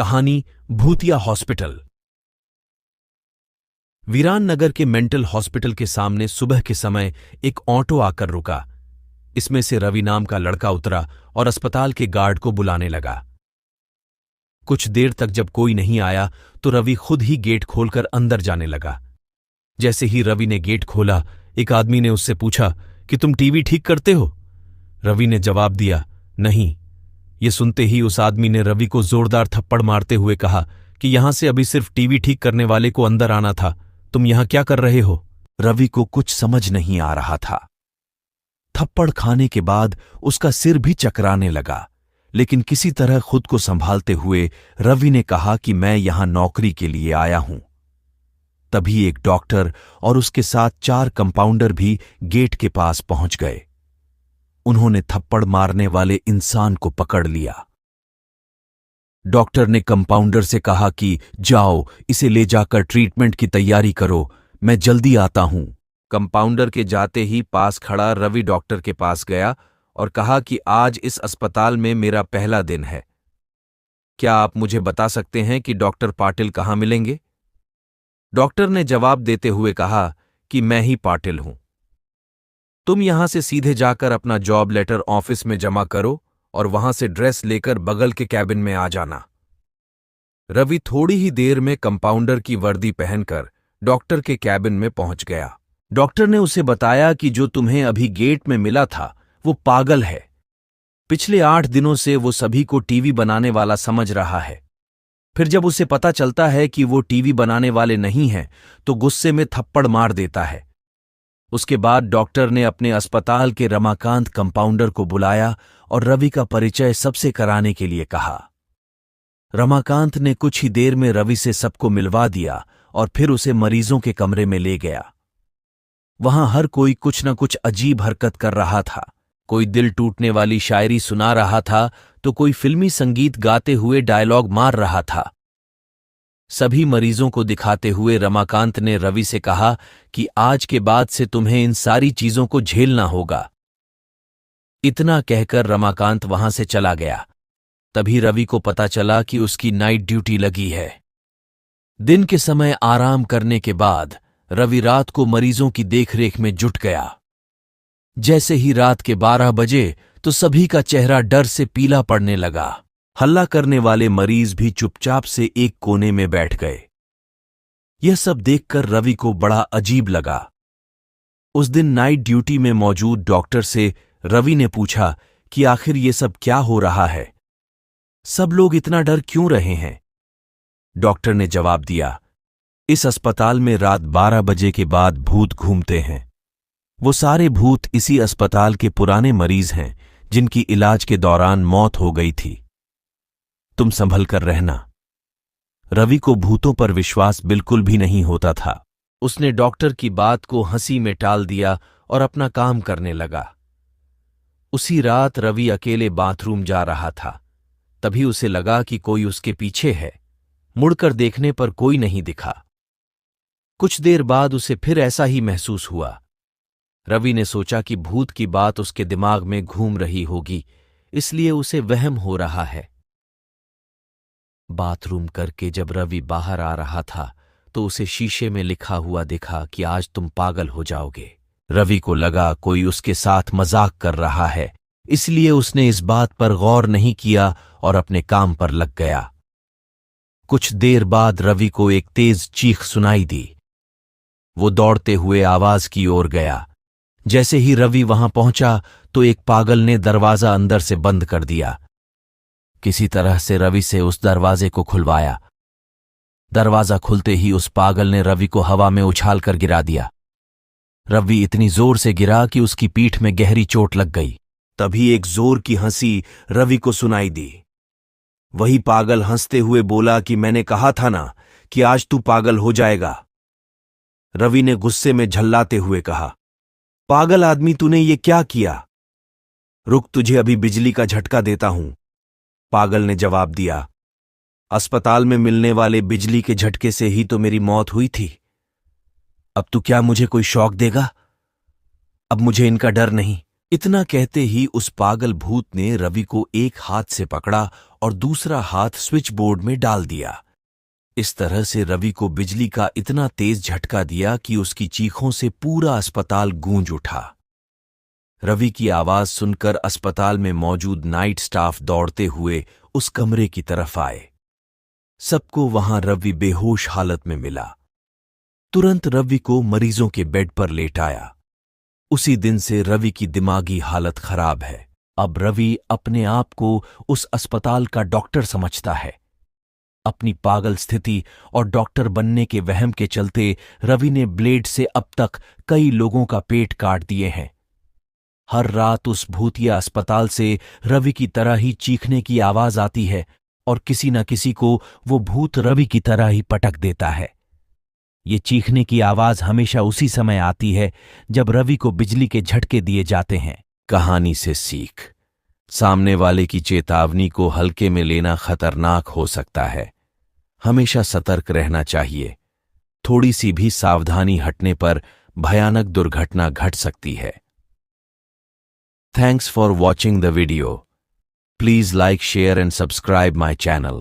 कहानी भूतिया हॉस्पिटल। वीरान नगर के मेंटल हॉस्पिटल के सामने सुबह के समय एक ऑटो आकर रुका। इसमें से रवि नाम का लड़का उतरा और अस्पताल के गार्ड को बुलाने लगा। कुछ देर तक जब कोई नहीं आया तो रवि खुद ही गेट खोलकर अंदर जाने लगा। जैसे ही रवि ने गेट खोला, एक आदमी ने उससे पूछा कि तुम टीवी ठीक करते हो? रवि ने जवाब दिया, नहीं। ये सुनते ही उस आदमी ने रवि को जोरदार थप्पड़ मारते हुए कहा कि यहां से अभी सिर्फ टीवी ठीक करने वाले को अंदर आना था, तुम यहां क्या कर रहे हो? रवि को कुछ समझ नहीं आ रहा था। थप्पड़ खाने के बाद उसका सिर भी चकराने लगा, लेकिन किसी तरह खुद को संभालते हुए रवि ने कहा कि मैं यहां नौकरी के लिए आया हूं। तभी एक डॉक्टर और उसके साथ 4 कंपाउंडर भी गेट के पास पहुंच गए। उन्होंने थप्पड़ मारने वाले इंसान को पकड़ लिया। डॉक्टर ने कंपाउंडर से कहा कि जाओ, इसे ले जाकर ट्रीटमेंट की तैयारी करो, मैं जल्दी आता हूं। कंपाउंडर के जाते ही पास खड़ा रवि डॉक्टर के पास गया और कहा कि आज इस अस्पताल में मेरा पहला दिन है। क्या आप मुझे बता सकते हैं कि डॉक्टर पाटिल कहां मिलेंगे? डॉक्टर ने जवाब देते हुए कहा कि मैं ही पाटिल हूं। तुम यहां से सीधे जाकर अपना जॉब लेटर ऑफिस में जमा करो और वहां से ड्रेस लेकर बगल के कैबिन में आ जाना। रवि थोड़ी ही देर में कंपाउंडर की वर्दी पहनकर डॉक्टर के कैबिन में पहुंच गया। डॉक्टर ने उसे बताया कि जो तुम्हें अभी गेट में मिला था वो पागल है। पिछले 8 दिनों से वो सभी को टीवी बनाने वाला समझ रहा है। फिर जब उसे पता चलता है कि वो टीवी बनाने वाले नहीं हैं तो गुस्से में थप्पड़ मार देता है। उसके बाद डॉक्टर ने अपने अस्पताल के रमाकांत कंपाउंडर को बुलाया और रवि का परिचय सबसे कराने के लिए कहा। रमाकांत ने कुछ ही देर में रवि से सबको मिलवा दिया और फिर उसे मरीजों के कमरे में ले गया। वहां हर कोई कुछ न कुछ अजीब हरकत कर रहा था। कोई दिल टूटने वाली शायरी सुना रहा था तो कोई फिल्मी संगीत गाते हुए डायलॉग मार रहा था। सभी मरीजों को दिखाते हुए रमाकांत ने रवि से कहा कि आज के बाद से तुम्हें इन सारी चीजों को झेलना होगा। इतना कहकर रमाकांत वहां से चला गया। तभी रवि को पता चला कि उसकी नाइट ड्यूटी लगी है। दिन के समय आराम करने के बाद रवि रात को मरीजों की देखरेख में जुट गया। जैसे ही रात के 12 बजे तो सभी का चेहरा डर से पीला पड़ने लगा। हल्ला करने वाले मरीज भी चुपचाप से एक कोने में बैठ गए। यह सब देखकर रवि को बड़ा अजीब लगा। उस दिन नाइट ड्यूटी में मौजूद डॉक्टर से रवि ने पूछा कि आखिर ये सब क्या हो रहा है, सब लोग इतना डर क्यों रहे हैं? डॉक्टर ने जवाब दिया, इस अस्पताल में रात 12 बजे के बाद भूत घूमते हैं। वो सारे भूत इसी अस्पताल के पुराने मरीज हैं जिनकी इलाज के दौरान मौत हो गई थी। तुम संभल कर रहना। रवि को भूतों पर विश्वास बिल्कुल भी नहीं होता था। उसने डॉक्टर की बात को हंसी में टाल दिया और अपना काम करने लगा। उसी रात रवि अकेले बाथरूम जा रहा था। तभी उसे लगा कि कोई उसके पीछे है। मुड़कर देखने पर कोई नहीं दिखा। कुछ देर बाद उसे फिर ऐसा ही महसूस हुआ। रवि ने सोचा कि भूत की बात उसके दिमाग में घूम रही होगी, इसलिए उसे वहम हो रहा है। बाथरूम करके जब रवि बाहर आ रहा था तो उसे शीशे में लिखा हुआ दिखा कि आज तुम पागल हो जाओगे। रवि को लगा कोई उसके साथ मजाक कर रहा है, इसलिए उसने इस बात पर गौर नहीं किया और अपने काम पर लग गया। कुछ देर बाद रवि को एक तेज चीख सुनाई दी। वो दौड़ते हुए आवाज की ओर गया। जैसे ही रवि वहां पहुंचा तो एक पागल ने दरवाजा अंदर से बंद कर दिया। किसी तरह से रवि से उस दरवाजे को खुलवाया। दरवाजा खुलते ही उस पागल ने रवि को हवा में उछाल कर गिरा दिया। रवि इतनी जोर से गिरा कि उसकी पीठ में गहरी चोट लग गई। तभी एक जोर की हंसी रवि को सुनाई दी। वही पागल हंसते हुए बोला कि मैंने कहा था ना कि आज तू पागल हो जाएगा। रवि ने गुस्से में झल्लाते हुए कहा, पागल आदमी, तूने ये क्या किया? रुक, तुझे अभी बिजली का झटका देता हूं। पागल ने जवाब दिया, अस्पताल में मिलने वाले बिजली के झटके से ही तो मेरी मौत हुई थी। अब तू क्या मुझे कोई शौक देगा? अब मुझे इनका डर नहीं। इतना कहते ही उस पागल भूत ने रवि को एक हाथ से पकड़ा और दूसरा हाथ स्विच बोर्ड में डाल दिया। इस तरह से रवि को बिजली का इतना तेज झटका दिया कि उसकी चीखों से पूरा अस्पताल गूंज उठा। रवि की आवाज सुनकर अस्पताल में मौजूद नाइट स्टाफ दौड़ते हुए उस कमरे की तरफ आए। सबको वहां रवि बेहोश हालत में मिला। तुरंत रवि को मरीजों के बेड पर लेटाया। उसी दिन से रवि की दिमागी हालत खराब है। अब रवि अपने आप को उस अस्पताल का डॉक्टर समझता है। अपनी पागल स्थिति और डॉक्टर बनने के वहम के चलते रवि ने ब्लेड से अब तक कई लोगों का पेट काट दिए हैं। हर रात उस भूतिया अस्पताल से रवि की तरह ही चीखने की आवाज आती है और किसी न किसी को वो भूत रवि की तरह ही पटक देता है। ये चीखने की आवाज हमेशा उसी समय आती है जब रवि को बिजली के झटके दिए जाते हैं। कहानी से सीख: सामने वाले की चेतावनी को हल्के में लेना खतरनाक हो सकता है। हमेशा सतर्क रहना चाहिए। थोड़ी सी भी सावधानी हटने पर भयानक दुर्घटना घट सकती है। Thanks for watching the video. Please like, share and subscribe my channel.